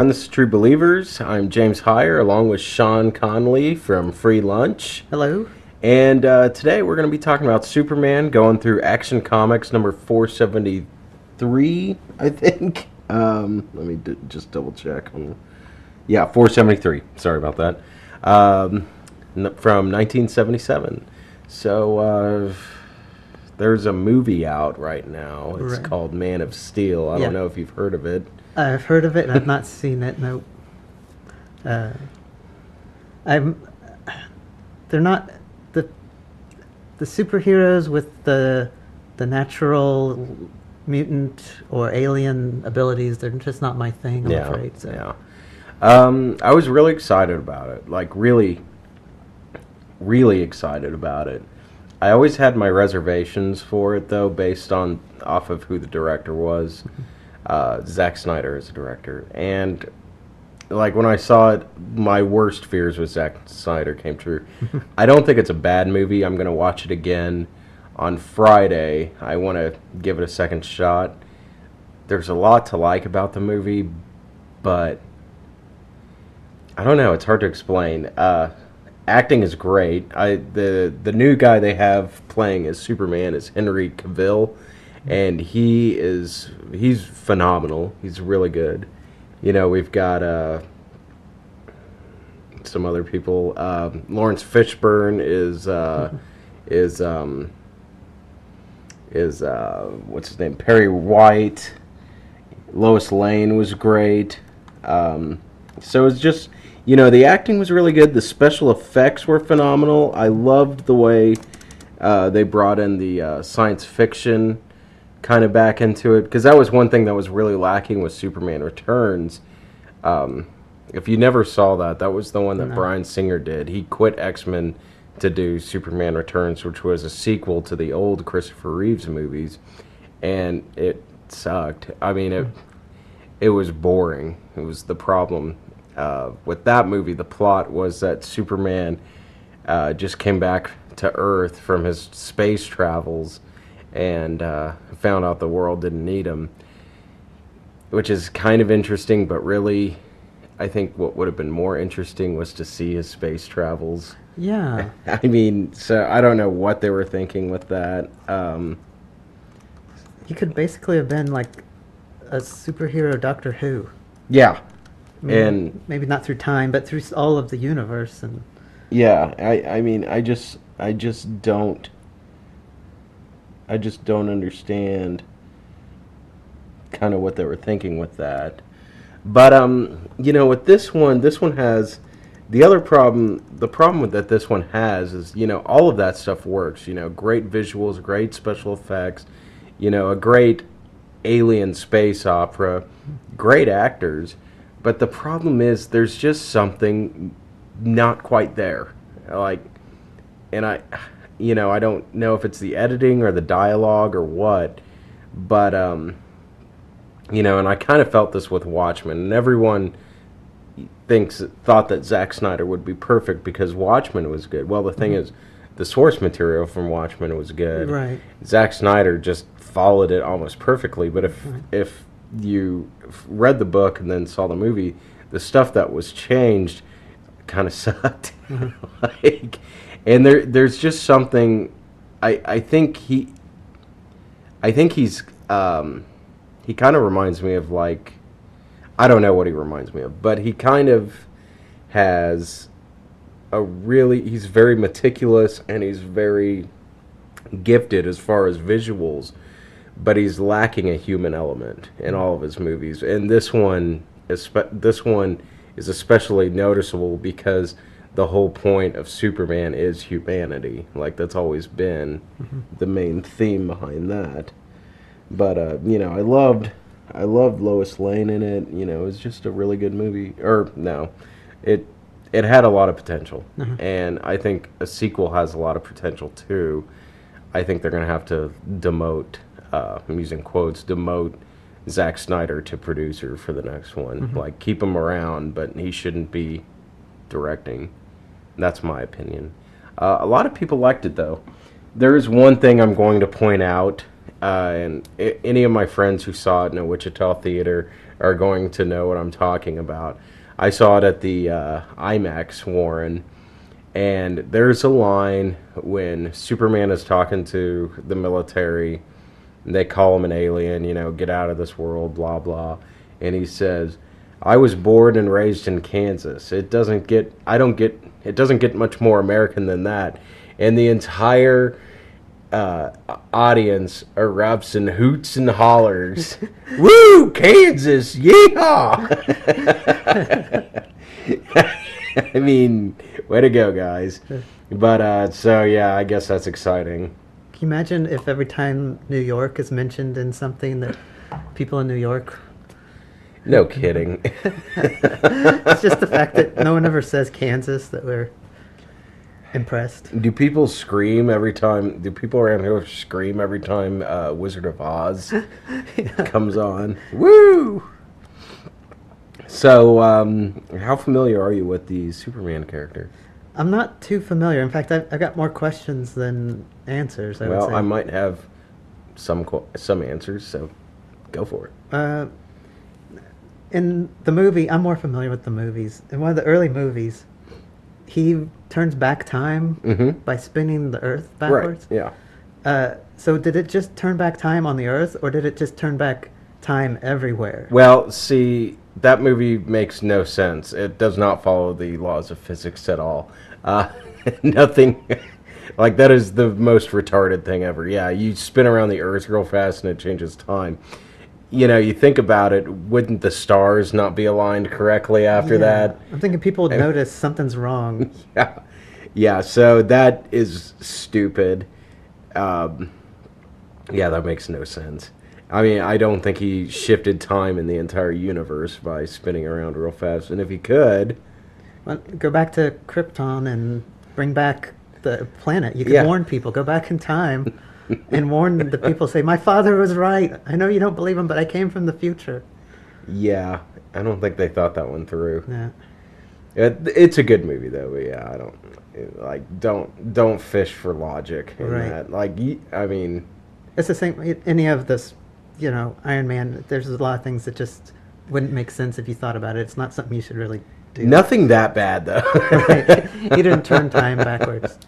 This is True Believers. I'm James Heyer along with Sean Conley from Free Lunch. Hello. And today we're going to be talking about Superman, going through Action Comics number 473, I think. Let me just double check. Yeah, 473. Sorry about that. From 1977. So there's a movie out right now. It's Right. called Man of Steel. I Yeah. don't know if you've heard of it. I've heard of it and I've not seen it. No. Uh, I'm. They're not the superheroes with the natural mutant or alien abilities. They're just not my thing. I'm afraid. So. Yeah. I was really excited about it. Like, really, really excited about it. I always had my reservations for it, though, based off of who the director was. Zack Snyder is the director. And, like, when I saw it, my worst fears with Zack Snyder came true. I don't think it's a bad movie. I'm going to watch it again on Friday. I want to give it a second shot. There's a lot to like about the movie, but I don't know. It's hard to explain. Acting is great. The new guy they have playing as Superman is Henry Cavill, and he's phenomenal. He's really good. You know, we've got some other people. Lawrence Fishburne is what's his name? Perry White. Lois Lane was great. So it's just, you know, the acting was really good. The special effects were phenomenal. I loved the way they brought in the science fiction kind of back into it, because that was one thing that was really lacking with Superman Returns. If you never saw that, that was the one that Bryan Singer did. He quit X-Men to do Superman Returns, which was a sequel to the old Christopher Reeves movies, and it sucked. I mean, it was boring. It was the problem. With that movie, the plot was that Superman just came back to Earth from his space travels and found out the world didn't need him, which is kind of interesting, but really, I think what would have been more interesting was to see his space travels. Yeah. I mean, so I don't know what they were thinking with that. He could basically have been like a superhero Doctor Who. Yeah. And maybe not through time, but through all of the universe. And yeah, I mean, I just don't understand kind of what they were thinking with that. But you know, with this one has the problem with that this one has is, you know, all of that stuff works, you know, great visuals, great special effects, you know, a great alien space opera, great actors. But the problem is there's just something not quite there. Like, and I don't know if it's the editing or the dialogue or what, but, you know, and I kind of felt this with Watchmen, and everyone thought that Zack Snyder would be perfect because Watchmen was good. Well, the thing is, the source material from Watchmen was good. Right. Zack Snyder just followed it almost perfectly, but if you read the book and then saw the movie, the stuff that was changed kind of sucked. Like, and there's just something. I think he's he kind of reminds me of, like, I don't know what he reminds me of, but he kind of has he's very meticulous and he's very gifted as far as visuals, but he's lacking a human element in all of his movies. And this one is especially noticeable because the whole point of Superman is humanity. Like, that's always been the main theme behind that. But you know, I loved Lois Lane in it. You know, it was just a really good movie. Or no, it had a lot of potential, and I think a sequel has a lot of potential too. I think they're going to have to demote, I'm using quotes, demote Zack Snyder to producer for the next one. Like, keep him around, but he shouldn't be directing. That's my opinion. A lot of people liked it, though. There is one thing I'm going to point out, and any of my friends who saw it in a Wichita theater are going to know what I'm talking about. I saw it at the IMAX, Warren, and there's a line when Superman is talking to the military. And they call him an alien, get out of this world, blah blah. And he says, "I was born and raised in Kansas. It doesn't get much more American than that." And the entire audience erupts in hoots and hollers. Woo, Kansas, yeehaw! I mean, way to go, guys. But so yeah, I guess that's exciting. Can you imagine if every time New York is mentioned in something that people in New York... No kidding. It's just the fact that no one ever says Kansas that we're impressed. Do people scream every time? Do people around here scream every time Wizard of Oz comes on? Woo! So, how familiar are you with the Superman character? I'm not too familiar. In fact, I've got more questions than answers, I would say. I might have some answers, so go for it. In the movie, I'm more familiar with the movies. In one of the early movies, he turns back time by spinning the Earth backwards. Right, yeah. So did it just turn back time on the Earth, or did it just turn back time everywhere? Well, see, that movie makes no sense. It does not follow the laws of physics at all. Nothing... Like, that is the most retarded thing ever. Yeah, you spin around the Earth real fast and it changes time. You think about it, wouldn't the stars not be aligned correctly after that? I'm thinking people would notice something's wrong. Yeah, so that is stupid. Yeah, that makes no sense. I mean, I don't think he shifted time in the entire universe by spinning around real fast. And if he could... Well, go back to Krypton and bring back the planet. You can warn people. Go back in time and warn the people. Say, my father was right. I know you don't believe him, but I came from the future. Yeah, I don't think they thought that one through. Yeah. It's a good movie, though. But yeah, don't fish for logic in that. Like, I mean... It's the same... Any of this, Iron Man, there's a lot of things that just wouldn't make sense if you thought about it. It's not something you should really do. Nothing that bad, though. Right. He didn't turn time backwards.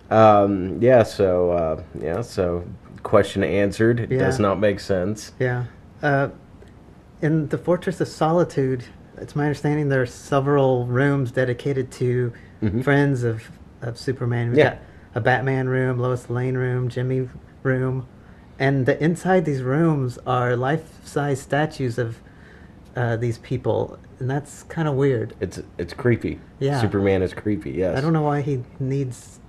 So question answered. It does not make sense. Yeah. In the Fortress of Solitude, it's my understanding there are several rooms dedicated to friends of Superman. We've got a Batman room, Lois Lane room, Jimmy room, and inside these rooms are life-size statues of these people, and that's kind of weird. It's creepy. Yeah. Superman is creepy, yes. I don't know why he needs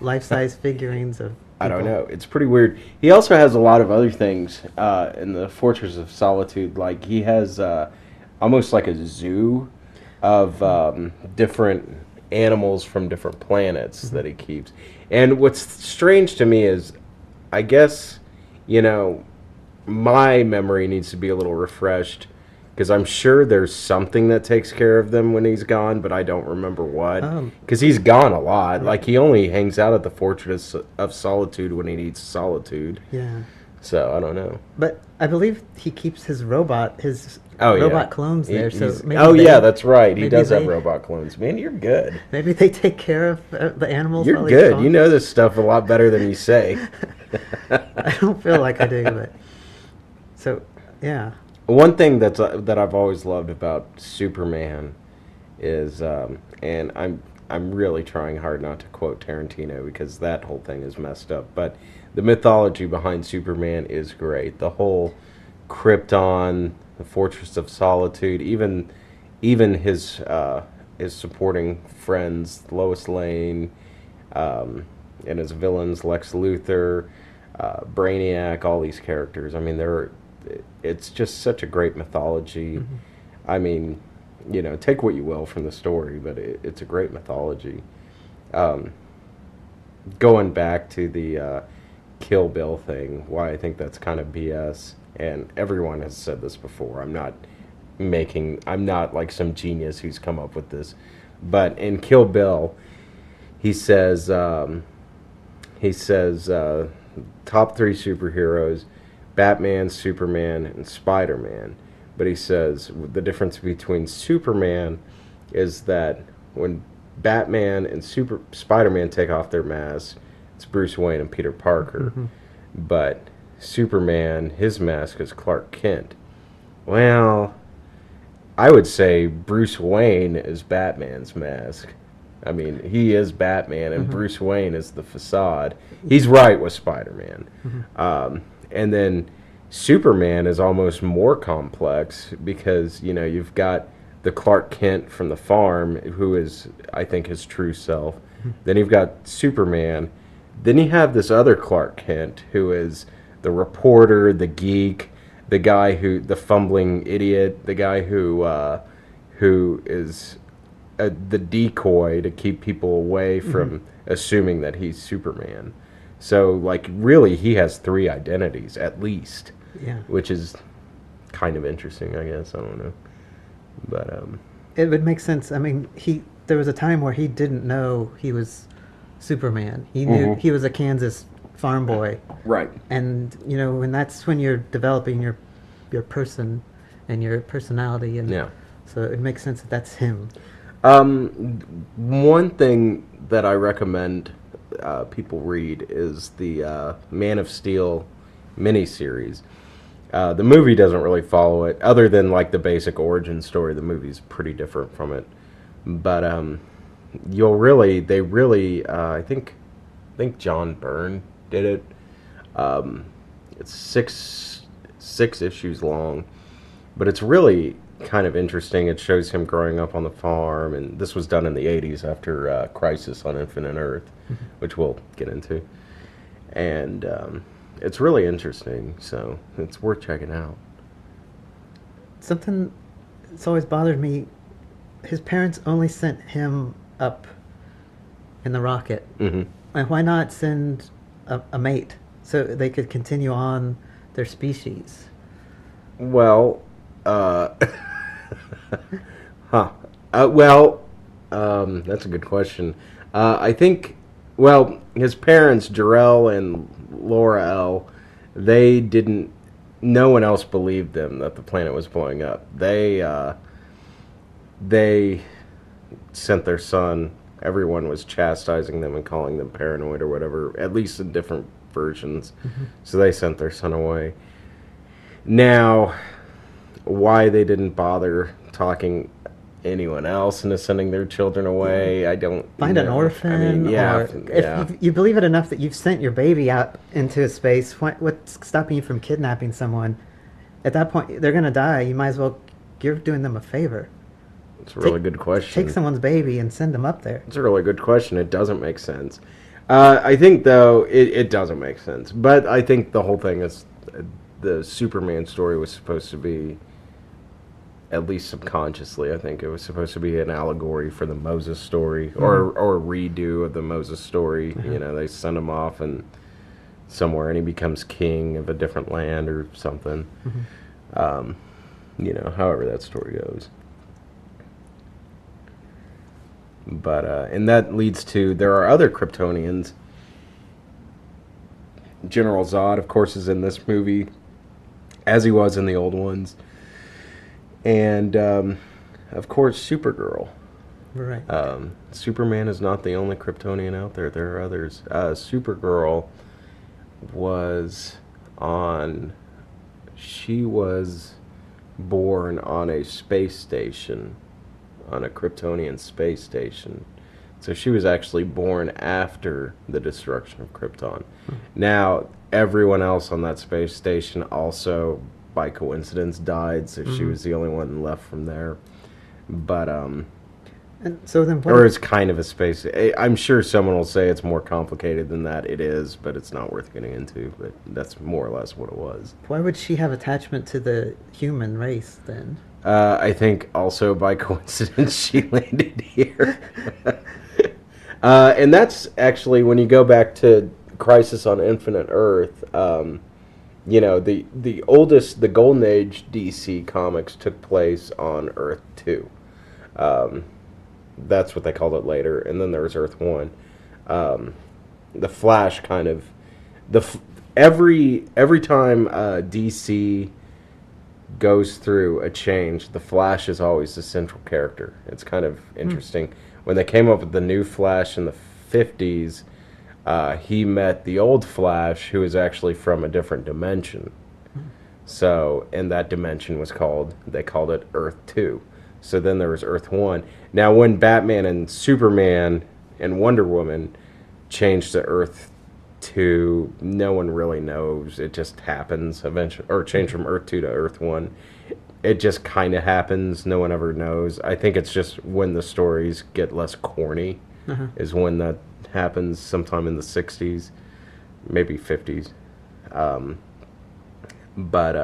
life-size figurines of people. I don't know. It's pretty weird. He also has a lot of other things in the Fortress of Solitude. Like, he has almost like a zoo of different animals from different planets that he keeps. And what's strange to me is, I guess, my memory needs to be a little refreshed, because I'm sure there's something that takes care of them when he's gone, but I don't remember what. Because he's gone a lot. Like, he only hangs out at the Fortress of Solitude when he needs solitude. Yeah. So, I don't know. But I believe he keeps his robot clones there. That's right. He does have robot clones. Man, you're good. Maybe they take care of the animals. You're good. You know this stuff a lot better than you say. I don't feel like I do, but... So, yeah. One thing that I've always loved about Superman is, and I'm really trying hard not to quote Tarantino because that whole thing is messed up, but the mythology behind Superman is great. The whole Krypton, the Fortress of Solitude, even his supporting friends, Lois Lane, and his villains, Lex Luthor, Brainiac, all these characters. I mean, it's just such a great mythology. I mean, take what you will from the story, but it's a great mythology. Going back to the Kill Bill thing, why I think that's kind of BS, and everyone has said this before. I'm not like some genius who's come up with this, but in Kill Bill, he says top 3 superheroes: Batman, Superman, and Spider-Man. But he says the difference between Superman is that when Batman and Spider-Man take off their masks, it's Bruce Wayne and Peter Parker. Mm-hmm. But Superman, his mask is Clark Kent. Well, I would say Bruce Wayne is Batman's mask. I mean, he is Batman, and Bruce Wayne is the facade. He's right with Spider-Man. And then Superman is almost more complex because, you've got the Clark Kent from the farm, who is, I think, his true self. Then you've got Superman. Then you have this other Clark Kent, who is the reporter, the geek, the guy the fumbling idiot, the guy who is the decoy to keep people away from assuming that he's Superman. So, really, he has 3 identities, at least. Yeah. Which is kind of interesting, I guess. I don't know. But, It would make sense. I mean, there was a time where he didn't know he was Superman. He knew he was a Kansas farm boy. Right. And, and that's when you're developing your person and your personality. And Yeah. so it makes sense that that's him. One thing that I recommend people read is the Man of Steel miniseries. The movie doesn't really follow it, other than the basic origin story. The movie's pretty different from it, but I think John Byrne did it. It's six issues long, but it's really kind of interesting. It shows him growing up on the farm, and this was done in the 80s after Crisis on Infinite Earth, which we'll get into. And it's really interesting, so it's worth checking out. Something that's always bothered me, his parents only sent him up in the rocket. Mm-hmm. And why not send a mate so they could continue on their species? Well, that's a good question. I think, his parents, Jarrell and Laura L., no one else believed them that the planet was blowing up. They sent their son. Everyone was chastising them and calling them paranoid or whatever, at least in different versions. So they sent their son away. Now, why they didn't bother talking anyone else into sending their children away, I don't Find an orphan. I mean, yeah, or if you believe it enough that you've sent your baby out into space, what's stopping you from kidnapping someone? At that point, they're going to die. You might as well, you're doing them a favor. It's a really good question. Take someone's baby and send them up there. It's a really good question. It doesn't make sense. I think, though, it doesn't make sense. But I think the whole thing is the Superman story was supposed to be, at least subconsciously, I think it was supposed to be an allegory for the Moses story, or a redo of the Moses story. They send him off and somewhere, and he becomes king of a different land or something. However that story goes. But and that leads to, there are other Kryptonians. General Zod, of course, is in this movie, as he was in the old ones. And, of course, Supergirl. Right. Superman is not the only Kryptonian out there. There are others. Supergirl she was born on a space station, on a Kryptonian space station. So she was actually born after the destruction of Krypton. Now, everyone else on that space station also, by coincidence, died, so she was the only one left from there. But, and so then or it's kind of a space. I'm sure someone will say it's more complicated than that. It is, but it's not worth getting into. But that's more or less what it was. Why would she have attachment to the human race, then? I think also by coincidence she landed here. And that's actually, when you go back to Crisis on Infinite Earth, the Golden Age DC comics took place on Earth 2. That's what they called it later. And then there was Earth 1. The Flash kind of... every time DC goes through a change, the Flash is always the central character. It's kind of interesting. When they came up with the new Flash in the 50s, he met the old Flash, who is actually from a different dimension. So, and that dimension they called it Earth 2. So then there was Earth 1. Now, when Batman and Superman and Wonder Woman changed to Earth 2, no one really knows. It just happens eventually. Or change from Earth 2 to Earth 1. It just kind of happens. No one ever knows. I think it's just when the stories get less corny is when that happens, sometime in the 60s, maybe 50s. But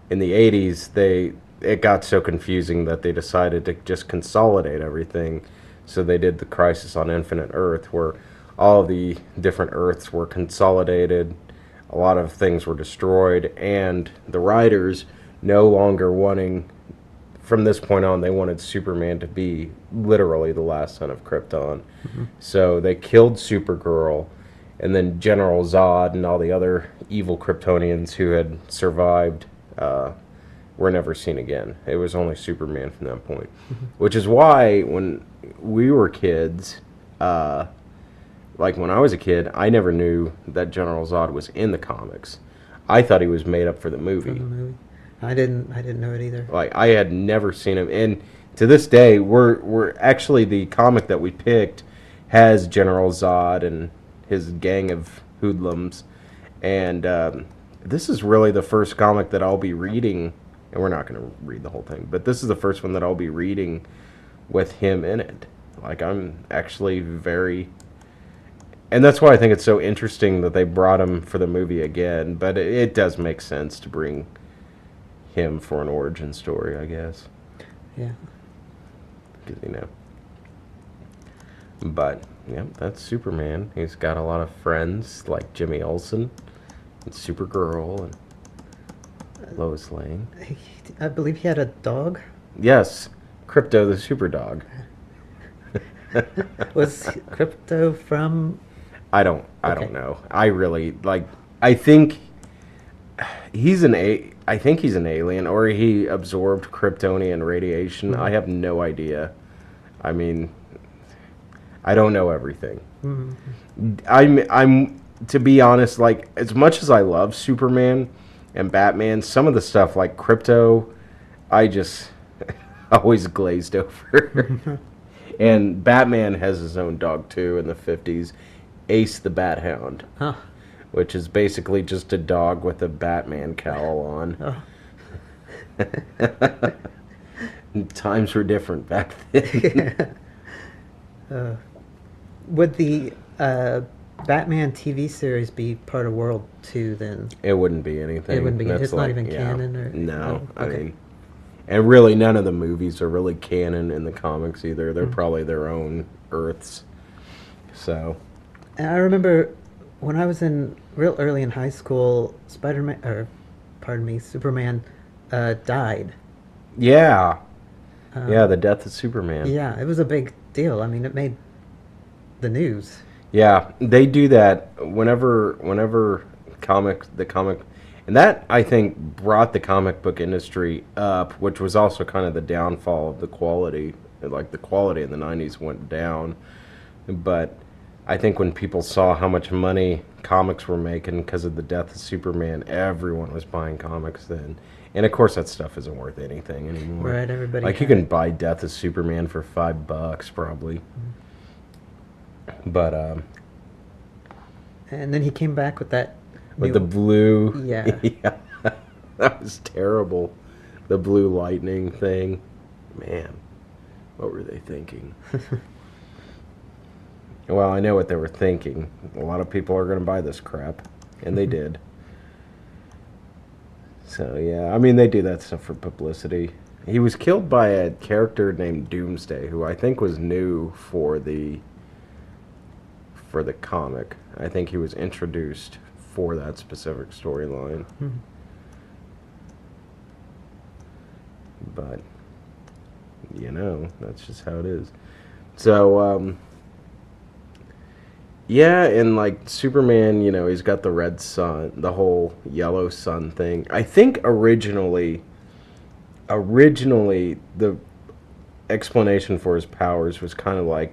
in the 80s, it got so confusing that they decided to just consolidate everything. So they did the Crisis on Infinite Earth, where all the different Earths were consolidated, a lot of things were destroyed, and the writers no longer wanting, from this point on, they wanted Superman to be literally the last son of Krypton. So they killed Supergirl, and then General Zod and all the other evil Kryptonians who had survived were never seen again. It was only Superman from that point. Which is why when we were kids, like when I was a kid, I never knew that General Zod was in the comics. I thought he was made up for the movie. I didn't know it either. Like, I had never seen him, and to this day, we're actually, the comic that we picked has General Zod and his gang of hoodlums, and this is really the first comic that I'll be reading, and we're not going to read the whole thing, but this is the first one that I'll be reading with him in it. Like, I'm actually very... And that's why I think it's so interesting that they brought him for the movie again, but it does make sense to bring him for an origin story, I guess. Yeah. Because, you know. But, yeah, that's Superman. He's got a lot of friends, like Jimmy Olsen, and Supergirl, and Lois Lane. I believe he had a dog. Yes, Krypto the Super Dog. Was Krypto from... I don't know. I really, like, I think he's an alien, or he absorbed Kryptonian radiation. I have no idea. I mean, I don't know everything. I'm to be honest, like, as much as I love Superman and Batman, some of the stuff like Krypto, I just always glazed over. And Batman has his own dog too in the 50s. Ace the Bat Hound, which is basically just a dog with a Batman cowl on. Times were different back then. Would the Batman TV series be part of World 2 then? It wouldn't be anything. It wouldn't be. It's not even canon? Or, no, I mean... And really, none of the movies are really canon in the comics either. They're probably their own Earths. So... And I remember when I was real early in high school, Superman died. Yeah. Yeah, the death of Superman. Yeah, it was a big deal. I mean, it made the news. Yeah, they do that whenever the comic, and that, I think, brought the comic book industry up, which was also kind of the downfall of the quality. Like, the quality in the 90s went down, but I think when people saw how much money comics were making because of the death of Superman, everyone was buying comics then. And of course, that stuff isn't worth anything anymore. Right, everybody. Like, you can buy Death of Superman for $5 probably. But and then he came back with that. With the blue. Yeah. Yeah. That was terrible. The blue lightning thing. Man, what were they thinking? Well, I know what they were thinking. A lot of people are going to buy this crap. And they did. So, yeah. I mean, they do that stuff for publicity. He was killed by a character named Doomsday, who I think was new for the comic. I think he was introduced for that specific storyline. But, you know, that's just how it is. So, Yeah, and like Superman, he's got the red sun, the whole yellow sun thing. I think originally the explanation for his powers was kind of like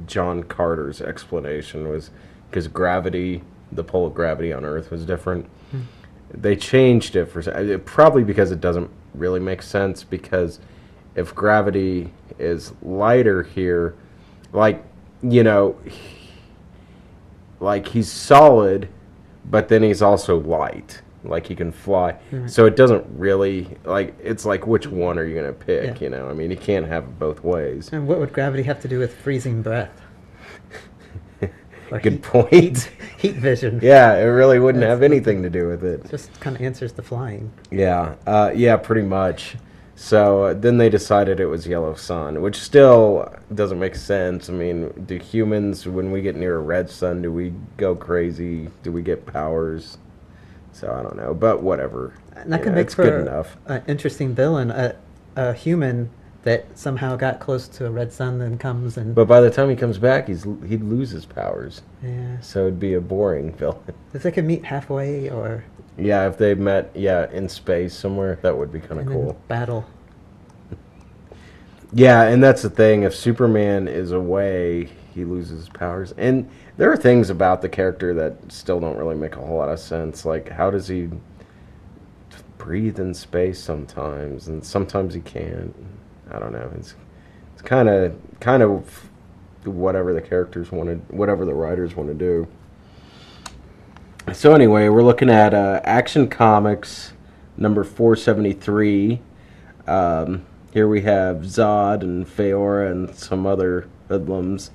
John Carter's explanation was because gravity, the pull of gravity on Earth was different. Hmm. They changed it probably because it doesn't really make sense because if gravity is lighter here, like you know, like he's solid, but then he's also light. Like he can fly, Right. so it doesn't really like. It's like which one are you gonna pick? Yeah. I mean, you can't have it both ways. And what would gravity have to do with freezing breath? Or Good point. Heat vision. Yeah, it really wouldn't That's have anything to do with it. Just kind of answers the flying. Yeah, pretty much. So then they decided it was yellow sun, which still doesn't make sense. I mean, do humans, when we get near a red sun, do we go crazy? Do we get powers? So I don't know, but whatever. And that could make it's for good enough. an interesting villain, a human that somehow got close to a red sun and comes and... But by the time he comes back, he'd lose his powers. Yeah. So it'd be a boring villain. If they could meet halfway or... Yeah, if they met, in space somewhere, that would be kind of and cool. then battle. Yeah, and that's the thing. If Superman is away, he loses his powers. And there are things about the character that still don't really make a whole lot of sense. Like, how does he breathe in space sometimes, and sometimes he can't? I don't know. It's kind of whatever the characters wanted, whatever the writers want to do. So anyway, we're looking at Action Comics number 473. Here we have Zod and Feora and some other hoodlums.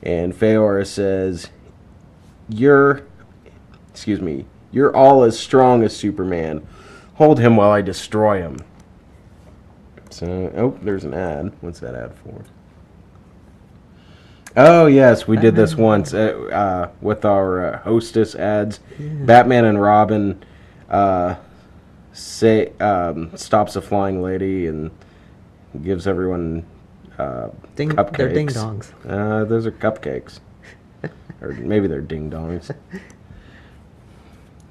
And Feora says, You're all as strong as Superman. Hold him while I destroy him. So, there's an ad. What's that ad for? Oh, yes, we did this once with our Hostess ads. Yeah. Batman and Robin stops a flying lady and gives everyone cupcakes. They're ding-dongs. Those are cupcakes. Or maybe they're ding-dongs.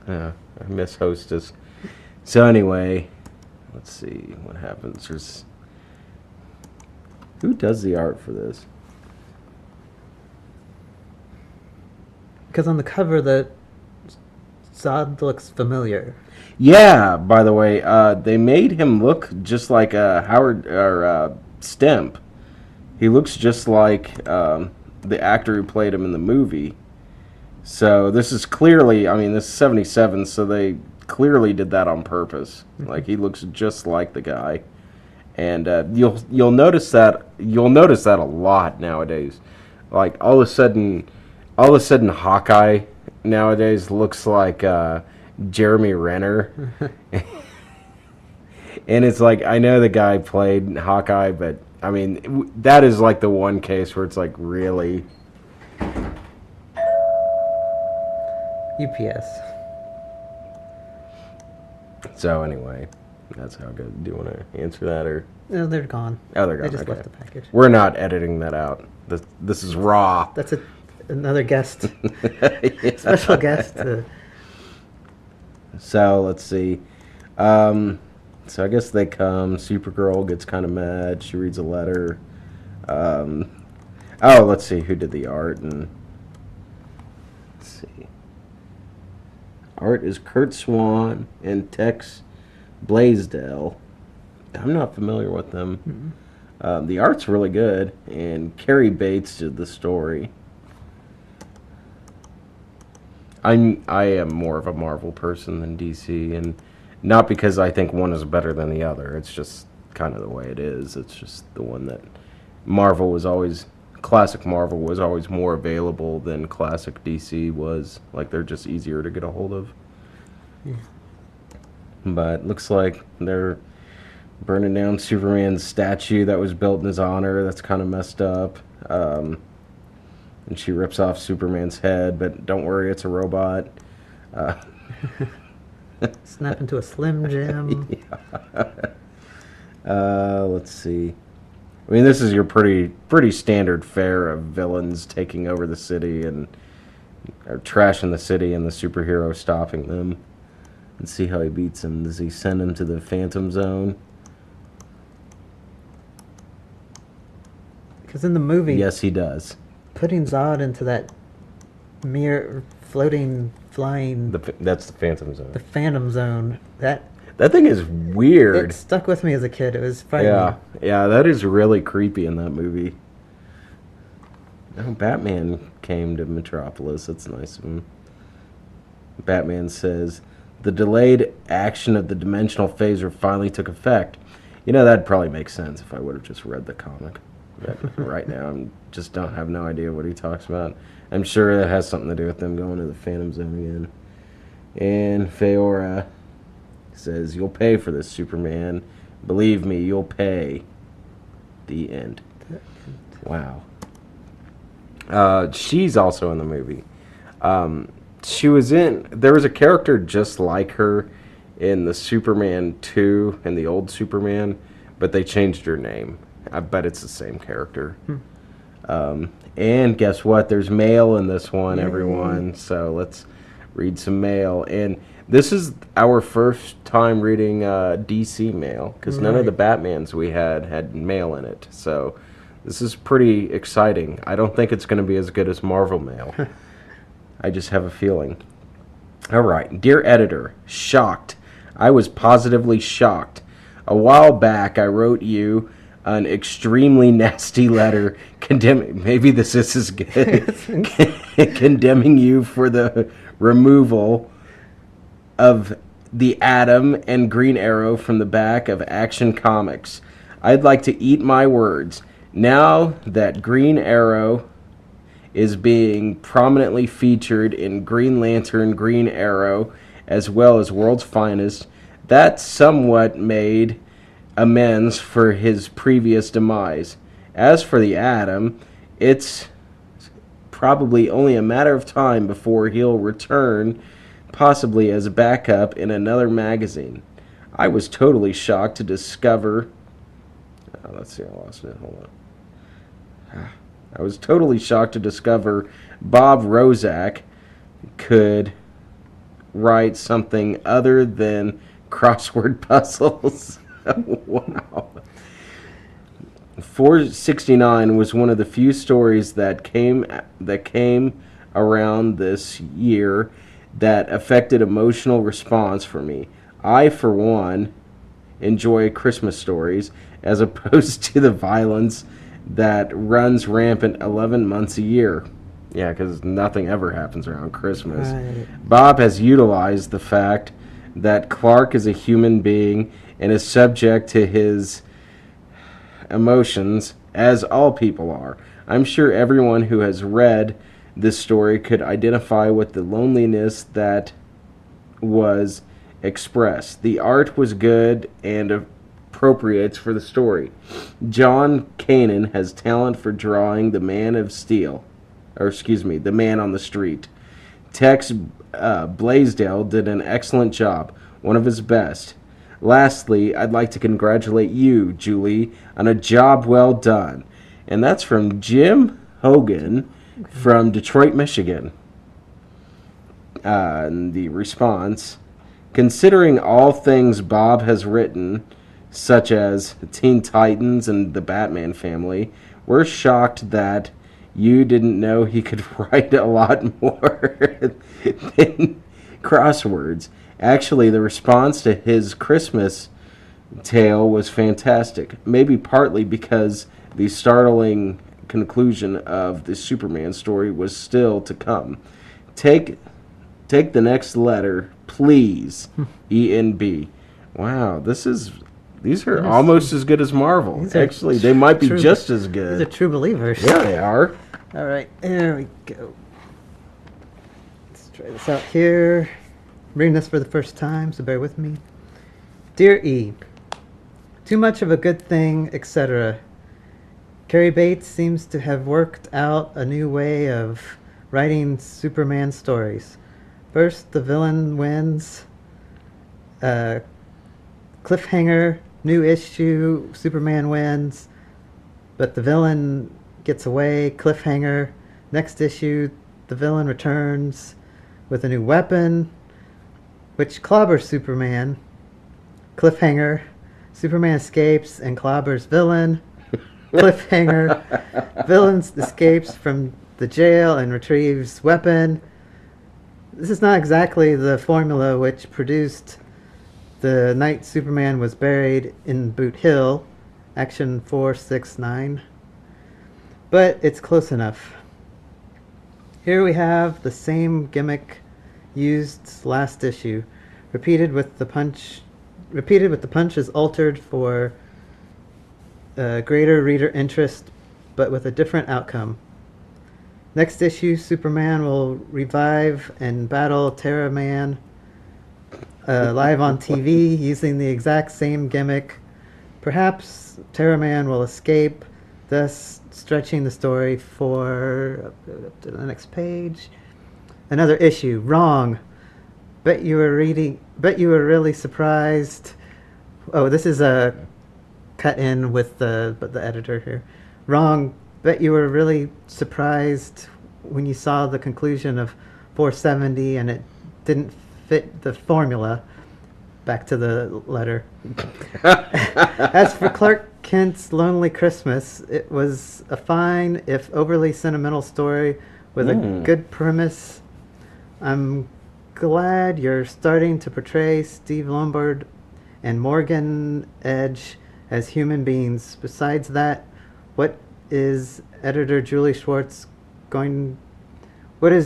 I miss Hostess. So anyway, let's see what happens. Who does the art for this? Because on the cover, the Zod looks familiar. Yeah, by the way, they made him look just like Howard or Stemp. He looks just like the actor who played him in the movie. So this is clearly, this is 77, so they clearly did that on purpose. Like he looks just like the guy, and you'll notice that a lot nowadays. Like all of a sudden, Hawkeye nowadays looks like Jeremy Renner. And it's like, I know the guy played Hawkeye, but I mean, that is like the one case where it's like, really? UPS. So anyway, that's how good. Do you want to answer that, or? No, they're gone. Oh, they're gone. They just Okay. left the package. We're not editing that out. This is raw. That's another guest. Special guest. So let's see. So I guess they come. Supergirl gets kind of mad. She reads a letter. Let's see who did the art. And let's see. Art is Kurt Swan and Tex Blaisdell. I'm not familiar with them. Mm-hmm. The art's really good, and Carrie Bates did the story. I am more of a Marvel person than DC, and not because I think one is better than the other. It's just kind of the way it is. It's just the one that classic Marvel was always more available than classic DC was. Like, they're just easier to get a hold of. Yeah. But looks like they're burning down Superman's statue that was built in his honor. That's kind of messed up. And she rips off Superman's head, but don't worry, it's a robot. Snap into a Slim Jim. Let's see. I mean, this is your pretty standard fare of villains taking over the city, and are trashing the city and the superhero stopping them. And see how he beats them. Does he send him to the Phantom Zone? Because in the movie, Yes, he does. putting Zod into that mirror, floating, flying, That's the Phantom Zone. the Phantom Zone, that That thing is weird. it stuck with me as a kid. It was frightening. Yeah, that is really creepy in that movie. Oh, Batman came to Metropolis. That's nice of him. Batman says, the delayed action of the dimensional phaser finally took effect. That'd probably make sense if I would have just read the comic. But right now, I just don't have no idea what he talks about. I'm sure that has something to do with them going to the Phantom Zone again. And Feora says, you'll pay for this, Superman. Believe me, you'll pay. The end. Wow. She's also in the movie. There was a character just like her in the Superman 2 and the old Superman, but they changed her name. I bet it's the same character. And guess what? There's mail in this one, everyone. So let's read some mail. And this is our first time reading DC mail, because none of the Batmans we had mail in it. So this is pretty exciting. I don't think it's going to be as good as Marvel mail. I just have a feeling. All right. Dear editor, shocked. I was positively shocked. A while back, I wrote you an extremely nasty letter condemning, maybe this is as good, condemning you for the removal of the Atom and Green Arrow from the back of Action Comics. I'd like to eat my words. Now that Green Arrow is being prominently featured in Green Lantern, Green Arrow, as well as World's Finest, that somewhat made amends for his previous demise. As for the Atom, it's probably only a matter of time before he'll return, possibly as a backup in another magazine. I was totally shocked to discover... let's see, I lost it. Hold on. I was totally shocked to discover Bob Rozak could write something other than crossword puzzles. Wow. 469 was one of the few stories that came around this year that affected emotional response for me. I, for one, enjoy Christmas stories as opposed to the violence that runs rampant 11 months a year. Yeah, because nothing ever happens around Christmas. Right. Bob has utilized the fact that Clark is a human being and is subject to his emotions, as all people are. I'm sure everyone who has read this story could identify with the loneliness that was expressed. The art was good and appropriate for the story. John Kanan has talent for drawing the Man of Steel, the Man on the Street. Tex Blaisdell did an excellent job, one of his best. Lastly, I'd like to congratulate you, Julie, on a job well done. And that's from Jim Hogan from Detroit, Michigan. And the response, considering all things Bob has written, such as Teen Titans and the Batman family, we're shocked that you didn't know he could write a lot more than crosswords. Actually, the response to his Christmas tale was fantastic, maybe partly because the startling conclusion of the Superman story was still to come. Take the next letter, please. ENB. Wow, these are almost as good as Marvel. Actually, they might be just as good. These are true believers. Yeah, they are. All right, there we go. Let's try this out here. I'm reading this for the first time, so bear with me. Dear E, too much of a good thing, etc. Carrie Bates seems to have worked out a new way of writing Superman stories. First, the villain wins. Cliffhanger, new issue, Superman wins, but the villain gets away. Cliffhanger, next issue, the villain returns with a new weapon, which clobbers Superman. Cliffhanger. Superman escapes and clobbers villain. Cliffhanger. Villain escapes from the jail and retrieves weapon. This is not exactly the formula which produced the night Superman was buried in Boot Hill, Action 469, but it's close enough. Here we have the same gimmick used last issue, repeated with the punches altered for greater reader interest, but with a different outcome. Next issue, Superman will revive and battle Terra Man live on TV using the exact same gimmick. Perhaps Terra Man will escape, thus stretching the story for up to the next page. Another issue. Wrong. Bet you were really surprised. Oh, this is a cut in with the editor here. Wrong. Bet you were really surprised when you saw the conclusion of 470 and it didn't fit the formula. Back to the letter. As for Clark Kent's Lonely Christmas, it was a fine, if overly sentimental story with a good premise. I'm glad you're starting to portray Steve Lombard and Morgan Edge as human beings. Besides that, what is editor Julie Schwartz doing at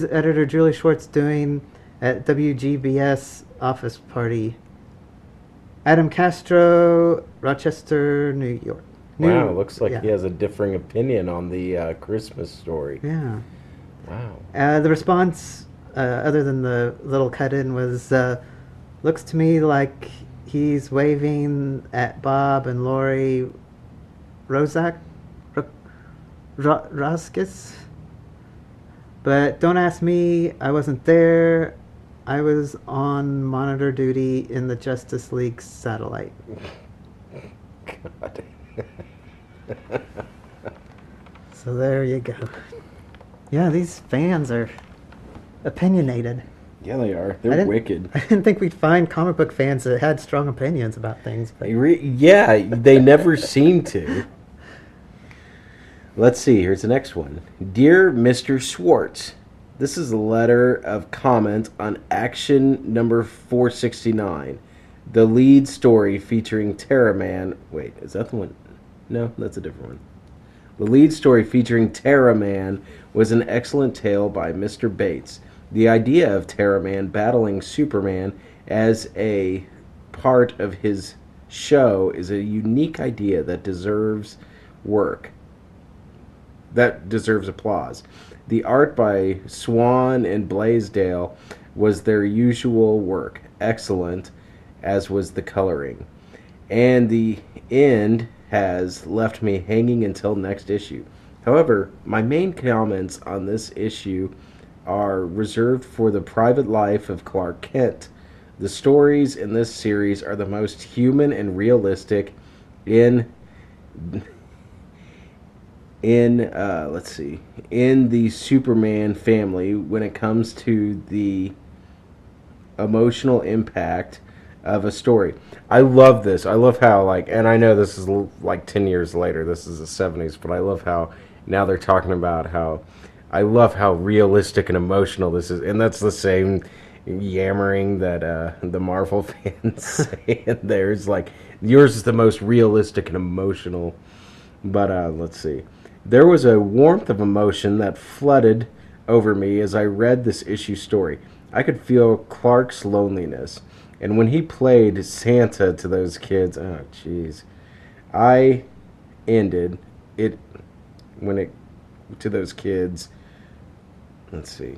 WGBS office party? Adam Castro, Rochester, New York. Wow, looks like he has a differing opinion on the Christmas story. Yeah. Wow. The response, other than the little cut-in, was, looks to me like he's waving at Bob and Lori Roskis. But don't ask me, I wasn't there. I was on monitor duty in the Justice League satellite. God. So there you go. Yeah, these fans are opinionated. Yeah, they are. They're wicked. I didn't think we'd find comic book fans that had strong opinions about things. But Yeah, they never seem to. Let's see, here's the next one. Dear Mr. Schwartz, this is a letter of comment on Action number 469, the lead story featuring Terra Man. Wait, is that the one? No, that's a different one. The lead story featuring Terra Man was an excellent tale by Mr. Bates. The idea of Terra Man battling Superman as a part of his show is a unique idea that deserves applause. The art by Swan and Blaisdell was their usual work, excellent, as was the coloring. And the end has left me hanging until next issue. However, my main comments on this issue are reserved for the private life of Clark Kent. The stories in this series are the most human and realistic in the Superman family when it comes to the emotional impact of a story. I love this. I love how, and I know this is 10 years later, this is the 70s, but I love how now they're talking about how, I love how realistic and emotional this is, and that's the same yammering that the Marvel fans say, and there's yours is the most realistic and emotional, but let's see. There was a warmth of emotion that flooded over me as I read this issue story. I could feel Clark's loneliness. And when he played Santa to those kids, oh jeez, I ended it to those kids. Let's see,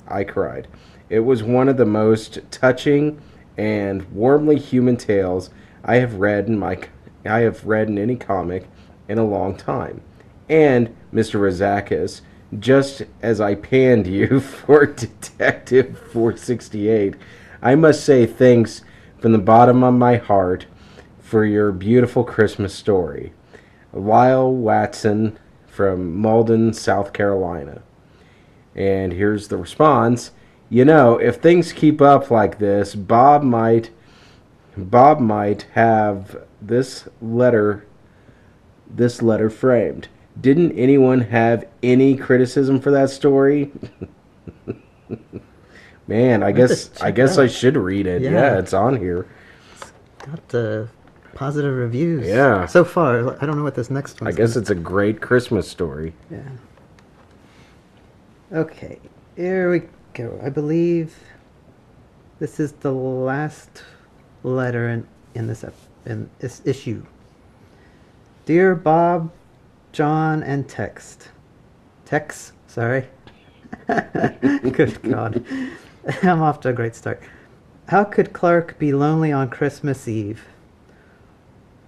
I cried. It was one of the most touching and warmly human tales I have read in any comic in a long time. And Mr. Rozakis, just as I panned you for Detective 468, I must say thanks from the bottom of my heart for your beautiful Christmas story. Lyle Watson from Malden, South Carolina. And here's the response. You know, if things keep up like this, Bob might have this letter framed. Didn't anyone have any criticism for that story? Man, I I have to guess I check it guess I out. should read it. Yeah. Yeah, it's on here. Got positive reviews. Yeah. So far, I don't know what this next I one's guess gonna- it's a great Christmas story. Yeah. Okay, here we go. I believe this is the last letter in this issue. Dear Bob, John, and Tex, sorry. Good God. I'm off to a great start. How could Clark be lonely on Christmas Eve?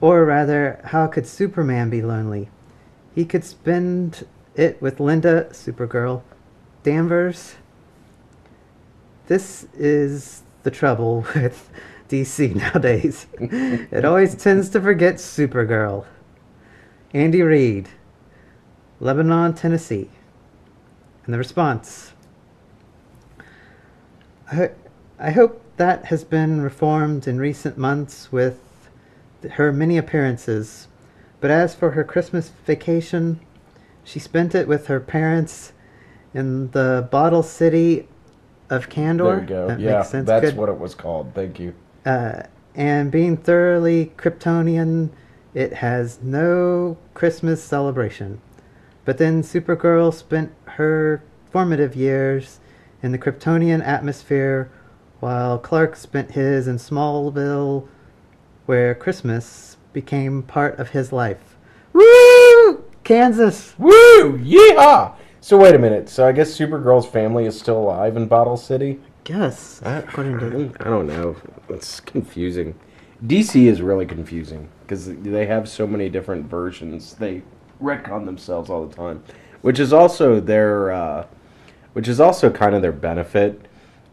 Or rather, how could Superman be lonely? He could spend it with Linda, Supergirl, Danvers. This is the trouble with DC nowadays. It always tends to forget Supergirl. Andy Reid, Lebanon, Tennessee. And the response. I hope that has been reformed in recent months with her many appearances. But as for her Christmas vacation, she spent it with her parents in the bottle city of Candor. There you go. That Yeah, makes sense. that's Good. what it was called. Thank you. And being thoroughly Kryptonian, it has no Christmas celebration. But then Supergirl spent her formative years in the Kryptonian atmosphere, while Clark spent his in Smallville, where Christmas became part of his life. Woo! Kansas! Woo! Yeehaw! So wait a minute. So I guess Supergirl's family is still alive in Bottle City? Yes, according to... I don't know. It's confusing. DC is really confusing because they have so many different versions. They retcon themselves all the time, which is also kind of their benefit,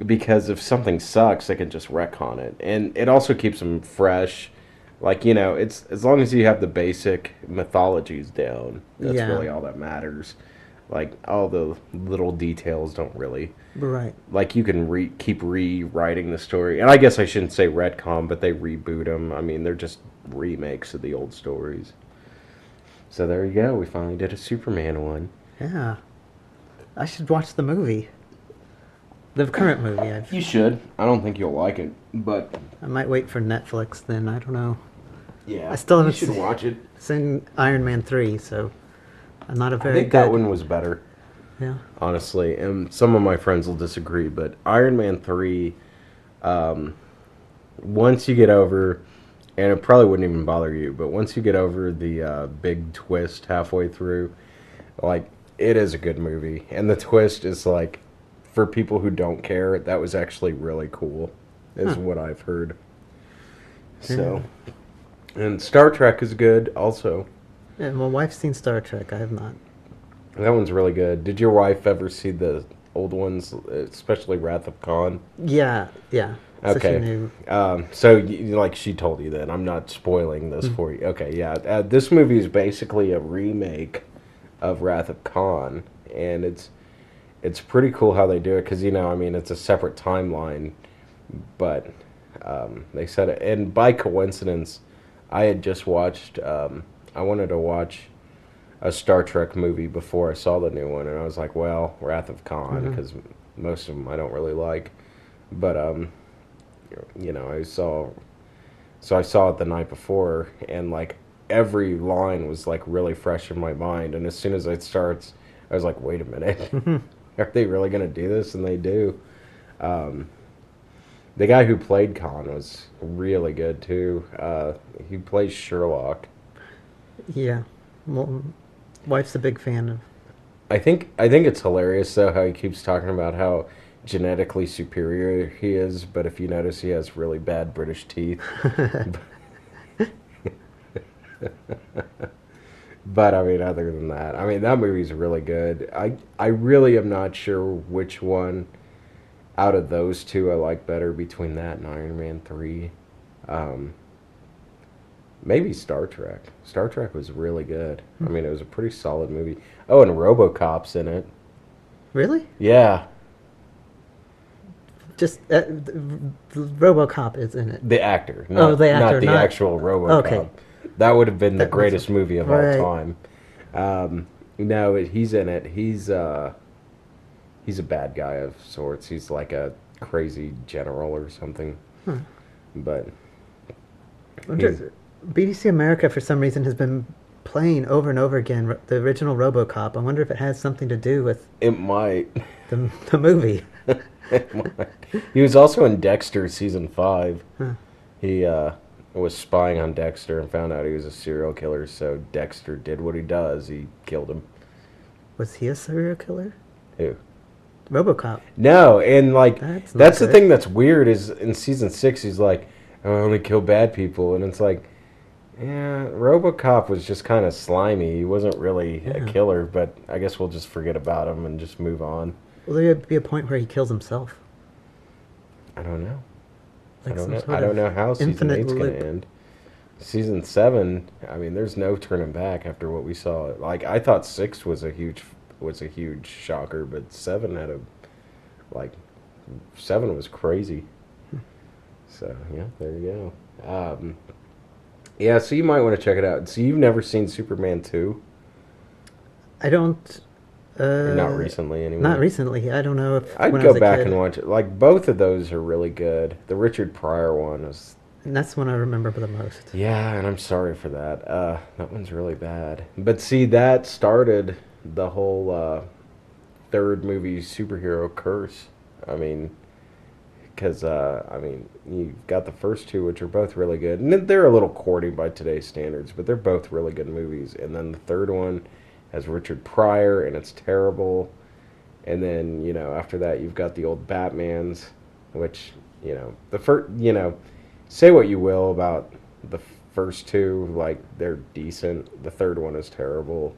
because if something sucks, they can just retcon it, and it also keeps them fresh. Like, you know, it's as long as you have the basic mythologies down, that's Yeah. really all that matters. Like, all the little details don't really... Right. Like, you can keep rewriting the story. And I guess I shouldn't say retcon, but they reboot them. I mean, they're just remakes of the old stories. So there you go. We finally did a Superman one. Yeah. I should watch the movie. The current movie. You should. I don't think you'll like it, but... I might wait for Netflix then. I don't know. Yeah, I still haven't you should watch it. seen Iron Man 3, so I'm not a I very think good... that one was better, Yeah. honestly. And some of my friends will disagree, but Iron Man 3, once you get over... And it probably wouldn't even bother you, but once you get over the big twist halfway through, like, it is a good movie. And the twist is, like, for people who don't care, that was actually really cool, is what I've heard. So, and Star Trek is good, also. Yeah, my wife's seen Star Trek. I have not. That one's really good. Did your wife ever see the old ones, especially Wrath of Khan? Yeah. So she Okay. knew. So, like, she told you that. I'm not spoiling this for you. Okay, yeah. This movie is basically a remake of Wrath of Khan, and it's pretty cool how they do it, because, you know, I mean, it's a separate timeline, but they said it. And by coincidence, I had just watched, I wanted to watch a Star Trek movie before I saw the new one, and I was like, well, Wrath of Khan, because most of them I don't really like. But, you know, I saw it the night before, and, like, every line was, like, really fresh in my mind, and as soon as it starts, I was like, wait a minute, are they really going to do this? And they do. The guy who played Khan was really good, too. He plays Sherlock. Yeah. Well, wife's a big fan of... I think it's hilarious, though, how he keeps talking about how genetically superior he is, but if you notice, he has really bad British teeth. But, I mean, other than that, I mean, that movie's really good. I really am not sure which one out of those two I like better between that and Iron Man 3. Maybe Star Trek. Star Trek was really good. I mean, it was a pretty solid movie. Oh, and RoboCop's in it. Really? Yeah, Just RoboCop is in it. the actor, Oh, the actor, not the not actual RoboCop. okay. That would have been the That makes greatest sense. movie of all Right. time. No, he's in it. He's a bad guy of sorts. He's like a crazy general or something. Huh. But I he's wonder, BBC America for some reason has been playing over and over again the original RoboCop. I wonder if it has something to do with it might. the movie. It might. He was also in Dexter season 5. Huh. He was spying on Dexter and found out he was a serial killer. So Dexter did what he does. He killed him. Was he a serial killer? Who? RoboCop. No, and like That's not that's the good. thing that's weird is in season 6 he's like, "Oh, I only kill bad people," and it's like, yeah, RoboCop was just kind of slimy. He wasn't really a Yeah. killer, but I guess we'll just forget about him and just move on. Will there be a point where he kills himself? I don't know. Like I don't some know. sort I don't of know how season infinite 8's going loop. to end. Season 7, I mean, there's no turning back after what we saw. Like I thought 6 was a huge shocker, but 7 had a like 7 was crazy. So yeah, there you go. Yeah, so you might want to check it out. So you've never seen Superman 2? I don't. Or not recently, anyway. Not recently. I don't know if I'd when I go was a back kid. and watch it. Like both of those are really good. The Richard Pryor one was, And that's when I remember the most. yeah, and I'm sorry for that. That one's really bad. But see, that started the whole third movie superhero curse. I mean, because I mean, you've got the first two, which are both really good, and they're a little corny by today's standards, but they're both really good movies. And then the third one has Richard Pryor, and it's terrible. And then after that, you've got the old Batmans, which the first say what you will about the first two, like they're decent. The third one is terrible.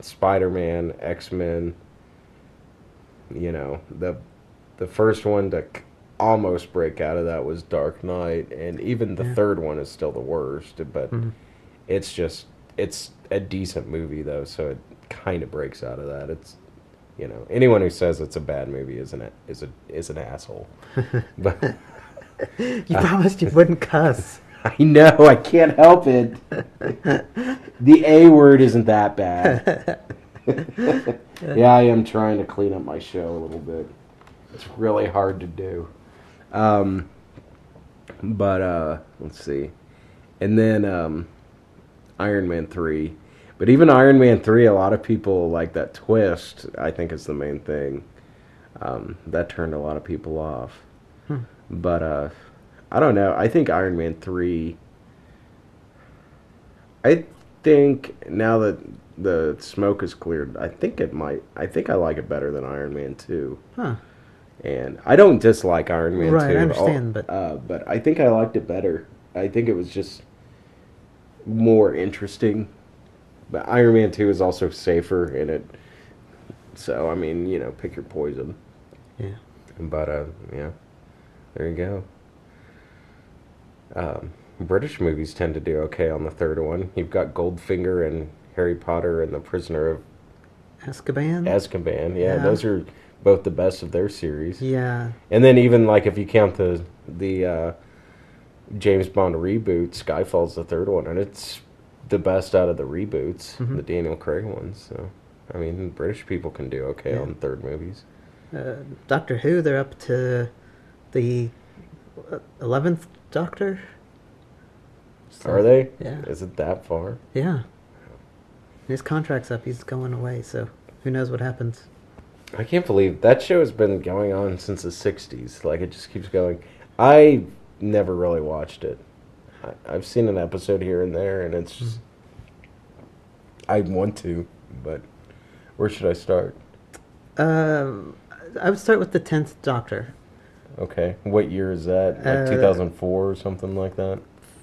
Spider-Man, X-Men. The first one to almost break out of that was Dark Knight, and even the Yeah. third one is still the worst. But Mhm. it's a decent movie though, so it kind of breaks out of that. It's anyone who says it's a bad movie is an asshole. But You promised you wouldn't cuss. I know I can't help it. The A word isn't that bad. Yeah, I am trying to clean up my show a little bit. It's really hard to do. But let's see. And then Iron Man 3. But even Iron Man 3, a lot of people like that twist, I think is the main thing. That turned a lot of people off. But I don't know. I think Iron Man 3. I think now that the smoke is cleared, I think I like it better than Iron Man 2. Huh. And I don't dislike Iron Man 2. Right, I understand, but I think I liked it better. I think it was just more interesting. But Iron Man 2 is also safer in it. So, I mean, pick your poison. Yeah. But, yeah. There you go. British movies tend to do okay on the third one. You've got Goldfinger and Harry Potter and the Prisoner of Azkaban? Azkaban. Yeah, Yeah. those are both the best of their series. Yeah. And then even like if you count the James Bond reboot, Skyfall's the third one, and it's the best out of the reboots, Mhm. the Daniel Craig ones. So, I mean, British people can do okay Yeah. on third movies. Doctor Who, they're up to the 11th Doctor? So, Are they? Yeah. Is it that far? Yeah. His contract's up. He's going away, so who knows what happens. I can't believe that show has been going on since the 60s. Like, it just keeps going. I never really watched it. I've seen an episode here and there, and it's just... I want to, but where should I start? I would start with the 10th Doctor. Okay. What year is that? Like 2004 or something like that?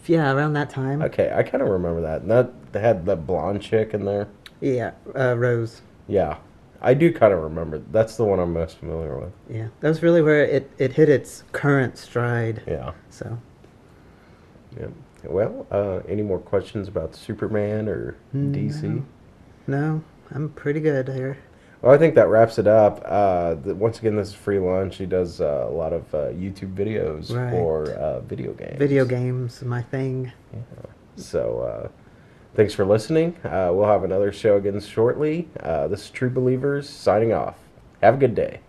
Yeah, around that time. Okay, I kind of remember that. And that they had the blonde chick in there. Yeah, Rose. Yeah. I do kind of remember. That's the one I'm most familiar with. Yeah, that was really where it hit its current stride. Yeah. So, Yeah. Well, any more questions about Superman or DC? no, I'm pretty good here. Well, I think that wraps it up. Once again, this is free lunch. He does a lot of YouTube videos Right. for video games. Video games, my thing. Yeah. So, thanks for listening. We'll have another show again shortly. This is True Believers signing off. Have a good day.